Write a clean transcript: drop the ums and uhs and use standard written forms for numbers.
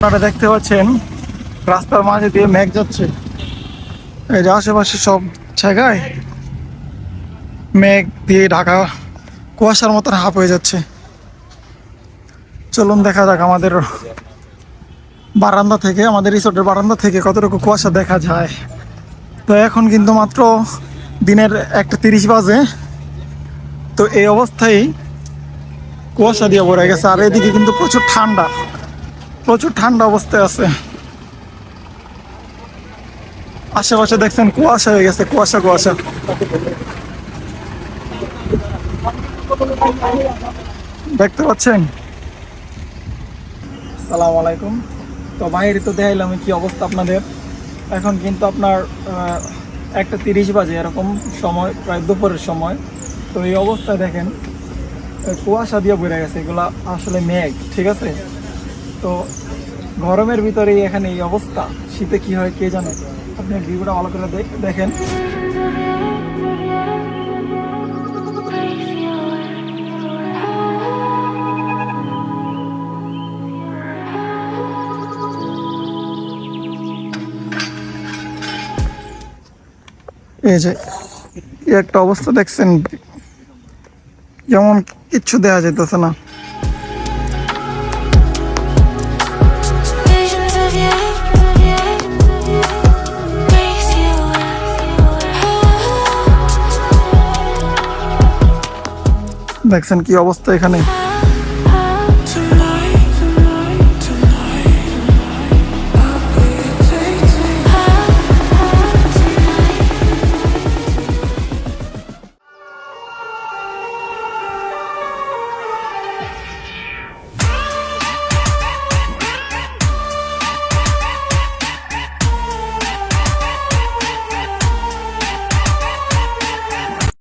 আপনারা দেখতে পাচ্ছেন রাস্তার মাঝে দিয়ে মেঘ যাচ্ছে। এই যে আশেপাশে সব জায়গায় মেঘ দিয়ে ঢাকা, কুয়াশার মতন হাফ হয়ে যাচ্ছে। চলুন দেখা যাক আমাদের বারান্দা থেকে, আমাদের রিসোর্টের বারান্দা থেকে কতটুকু কুয়াশা দেখা যায়। তো এখন কিন্তু মাত্র দিনের 1:30 বাজে। তো এই অবস্থায় কুয়াশা দিয়ে ভরে গেছে, আর এদিকে কিন্তু প্রচুর ঠান্ডা অবস্থায় আছে। আশেপাশে দেখছেন কুয়াশা হয়ে গেছে, কুয়াশা। দেখতে পাচ্ছেন? আসসালামু আলাইকুম। তো বাইরে তো দেখাইলাম কি অবস্থা আপনাদের। এখন কিন্তু আপনার 1:30 বাজে এরকম সময়, প্রায় দুপুরের সময়। তো এই অবস্থায় দেখেন কুয়াশা দিয়ে ভরে গেছে, এগুলা আসলে মেঘ, ঠিক আছে। তো গরমের ভিতরেই এখানে এই অবস্থা, শীতে কি হয় কে জানে। আপনি ভিউটা ভালো করে দেখেন। এই যে একটা অবস্থা দেখছেন, যেমন কিচ্ছু দেয়া যাইতেছে না। দেখছেন কি অবস্থা এখানে।